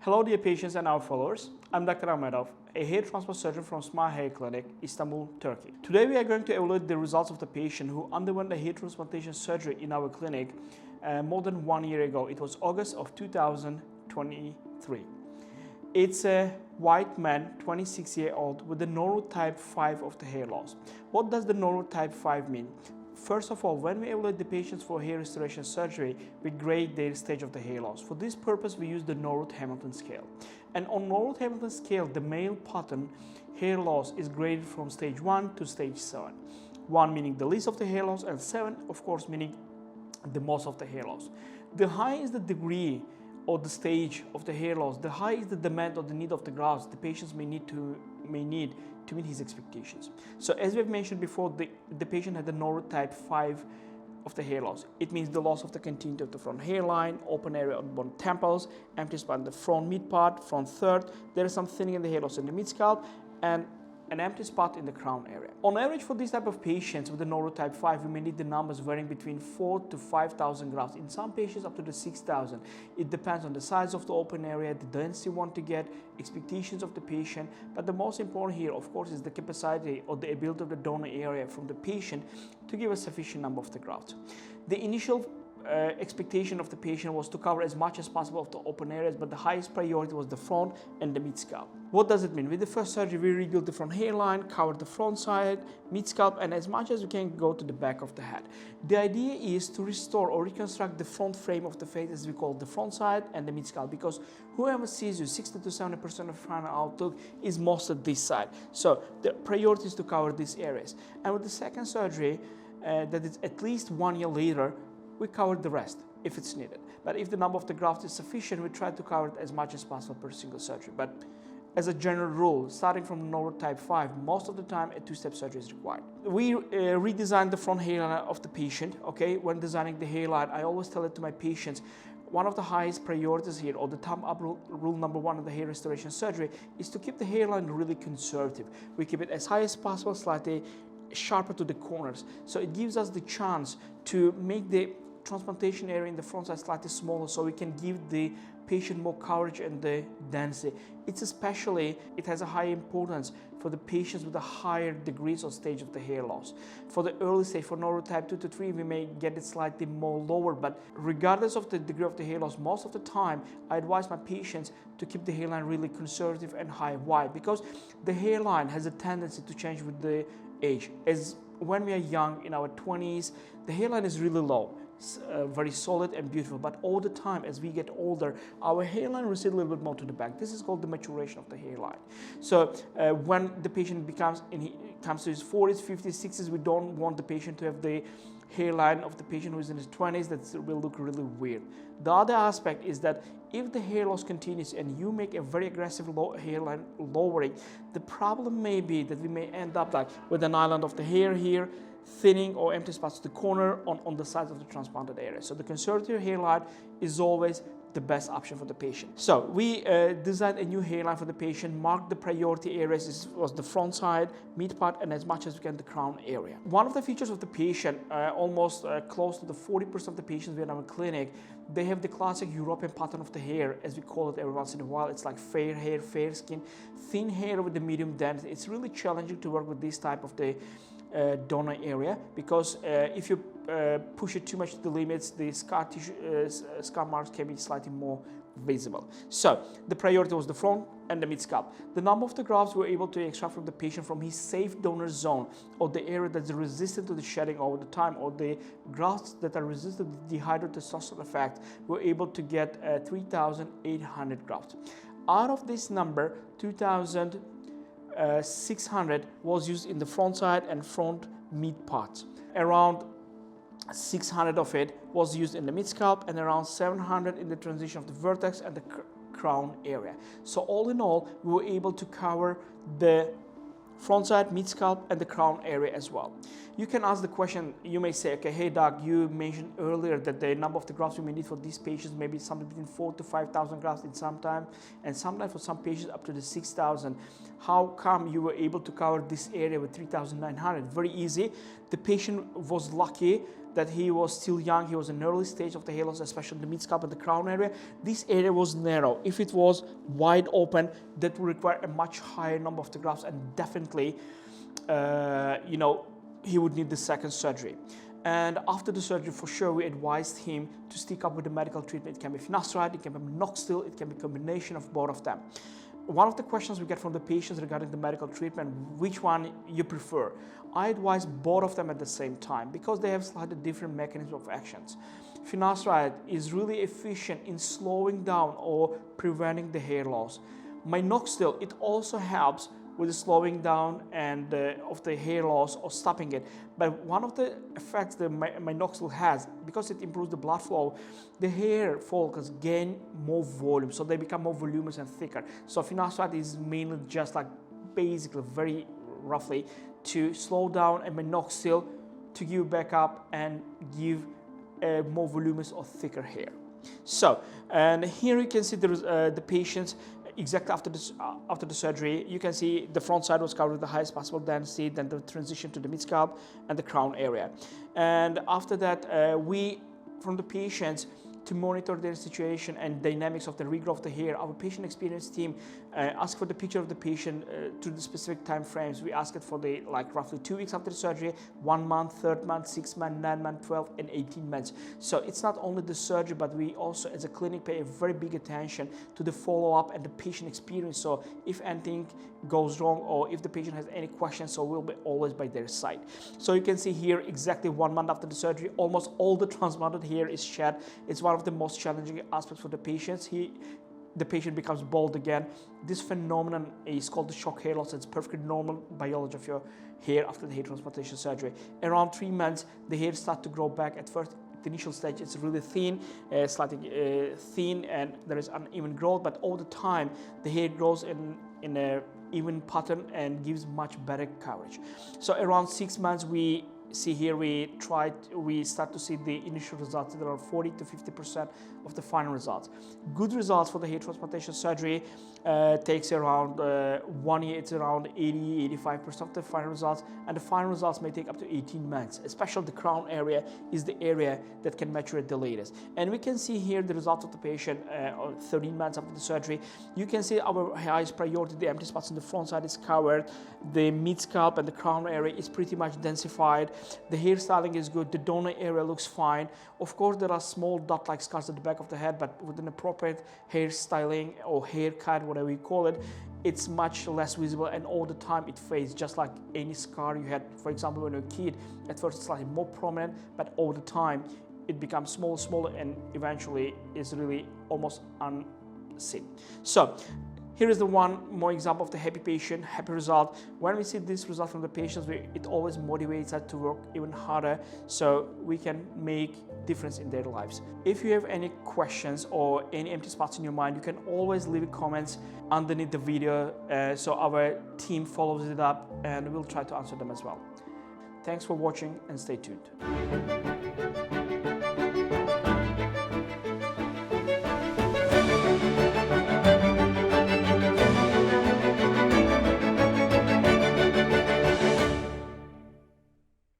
Hello dear patients and our followers, I'm Dr. Ahmedov, a hair transplant surgeon from Smart Hair Clinic, Istanbul, Turkey. Today we are going to evaluate the results of the patient who underwent a hair transplantation surgery in our clinic more than 1 year ago. It was August of 2023. It's a white man, 26-year-old, with the neurotype 5 of the hair loss. What does the neurotype 5 mean? First of all, when we evaluate the patients for hair restoration surgery, we grade their stage of the hair loss. For this purpose, we use the Regrowth scale. And on Regrowth scale, the male pattern hair loss is graded from stage 1 to stage 7. 1 meaning the least of the hair loss, and 7, of course, meaning the most of the hair loss. The higher is the degree or the stage of the hair loss, the higher is the demand or the need of the grafts the patients may need to meet his expectations. So as we've mentioned before, the patient had the neurotype 5 of the hair loss. It means the loss of the continuity of the front hairline, open area on both temples, empty spot in the front mid part, front third. There is some thinning in the hair loss in the mid scalp, and an empty spot in the crown area. On average, for this type of patients with the neurotype 5, we may need the numbers varying between 4,000 to 5,000 grafts. In some patients, up to the 6,000. It depends on the size of the open area, the density you want to get, expectations of the patient. But the most important here, of course, is the capacity or the ability of the donor area from the patient to give a sufficient number of the grafts. The initial expectation of the patient was to cover as much as possible of the open areas, but the highest priority was the front and the mid scalp. What does it mean? With the first surgery, we rebuilt the front hairline, covered the front side, mid scalp, and as much as we can go to the back of the head. The idea is to restore or reconstruct the front frame of the face, as we call the front side and the mid scalp, because whoever sees you, 60 to 70% of final outlook is most at this side. So the priority is to cover these areas. And with the second surgery, that is at least 1 year later, we covered the rest if it's needed. But if the number of the grafts is sufficient, we try to cover it as much as possible per single surgery. But as a general rule, starting from neurotype 5, most of the time a two-step surgery is required. We redesigned the front hairline of the patient. Okay, when designing the hairline, I always tell it to my patients, one of the highest priorities here, or the thumb up rule number 1 of the hair restoration surgery, is to keep the hairline really conservative. We keep it as high as possible, slightly sharper to the corners. So it gives us the chance to make the transplantation area in the front side slightly smaller, so we can give the patient more coverage and the density. It has a high importance for the patients with the higher degrees or stage of the hair loss. For the early stage, for neurotype 2 to 3, we may get it slightly more lower, but regardless of the degree of the hair loss, most of the time I advise my patients to keep the hairline really conservative and high. Why? Because the hairline has a tendency to change with the age. As when we are young, in our 20s, the hairline is really low. Very solid and beautiful, but all the time as we get older, our hairline recedes a little bit more to the back. This is called the maturation of the hairline. So when the patient comes to his 40s, 50s, 60s, we don't want the patient to have the hairline of the patient who is in his 20s. That will look really weird. The other aspect is that if the hair loss continues and you make a very aggressive hairline lowering, the problem may be that we may end up like with an island of the hair here, thinning or empty spots to the corner on the sides of the transplanted area. So the conservative hairline is always the best option for the patient. So we designed a new hairline for the patient, marked the priority areas. This was the front side, mid part, and as much as we can the crown area. One of the features of the patient, almost close to the 40% of the patients we have in our clinic, they have the classic European pattern of the hair, as we call it every once in a while. It's like fair hair, fair skin, thin hair with the medium density. It's really challenging to work with this type of the donor area, because if you push it too much to the limits, the scar tissue, scar marks can be slightly more visible. So the priority was the front and the mid scalp. The number of the grafts we were able to extract from the patient from his safe donor zone, or the area that's resistant to the shedding over the time, or the grafts that are resistant to the dehydrotestosterone effect, we were able to get 3,800 grafts. Out of this number, 2,600 was used in the front side and front mid parts. Around 600 of it was used in the mid scalp, and around 700 in the transition of the vertex and the crown area. So all in all, we were able to cover the front side, mid scalp, and the crown area as well. You can ask the question, you may say, okay, hey doc, you mentioned earlier that the number of the grafts we may need for these patients may be something between 4,000 to 5,000 grafts in some time, and sometimes for some patients up to the 6,000. How come you were able to cover this area with 3,900? Very easy. The patient was lucky that he was still young, he was in an early stage of the hair loss, especially in the mid-scalp and the crown area. This area was narrow. If it was wide open, that would require a much higher number of the grafts, and definitely, he would need the second surgery. And after the surgery, for sure, we advised him to stick up with the medical treatment. It can be finasteride, it can be minoxidil, it can be a combination of both of them. One of the questions we get from the patients regarding the medical treatment, which one you prefer? I advise both of them at the same time because they have slightly different mechanisms of actions. Finasteride is really efficient in slowing down or preventing the hair loss. Minoxidil, it also helps with the slowing down and of the hair loss or stopping it. But one of the effects that minoxidil has, because it improves the blood flow, the hair follicles gain more volume, so they become more voluminous and thicker. So finasteride is mainly just like basically very roughly to slow down, and minoxidil to give back up and give a more voluminous or thicker hair. So, and here you can see the patients exactly after the surgery. You can see the front side was covered with the highest possible density, then the transition to the mid-scalp and the crown area. And after that, from the patients, to monitor their situation and dynamics of the regrowth of the hair, our patient experience team asked for the picture of the patient to the specific time frames. We asked it for the roughly 2 weeks after the surgery, 1 month, 3rd month, 6 months, 9 months, 12 and 18 months. So it's not only the surgery, but we also as a clinic pay a very big attention to the follow-up and the patient experience. So if anything goes wrong or if the patient has any questions, so we'll be always by their side. So you can see here exactly 1 month after the surgery, almost all the transplanted hair is shed. It's one of the most challenging aspects for the patients. The patient becomes bald again. This phenomenon is called the shock hair loss. It's perfectly normal biology of your hair after the hair transplantation surgery. Around 3 months, the hair starts to grow back. At first, the initial stage, it's really thin, slightly thin, and there is uneven growth. But over the time, the hair grows in a even pattern and gives much better coverage. So around 6 months, we see here we start to see the initial results. There are 40 to 50% of the final results. Good results for the hair transplantation surgery takes around 1 year. It's around 80-85% of the final results, and the final results may take up to 18 months. Especially the crown area is the area that can mature at the latest. And we can see here the results of the patient 13 months after the surgery. You can see our highest priority, the empty spots in the front side is covered. The mid-scalp and the crown area is pretty much densified. The hairstyling is good. The donor area looks fine. Of course, there are small dot-like scars at the back of the head, but with an appropriate hairstyling or haircut, whatever you call it, it's much less visible, and all the time it fades, just like any scar you had, for example, when you're a kid. At first, it's slightly more prominent, but all the time it becomes smaller, and eventually is really almost unseen. So here is the one more example of the happy patient, happy result. When we see this result from the patients, it always motivates us to work even harder so we can make difference in their lives. If you have any questions or any empty spots in your mind, you can always leave comments underneath the video so our team follows it up and we'll try to answer them as well. Thanks for watching and stay tuned.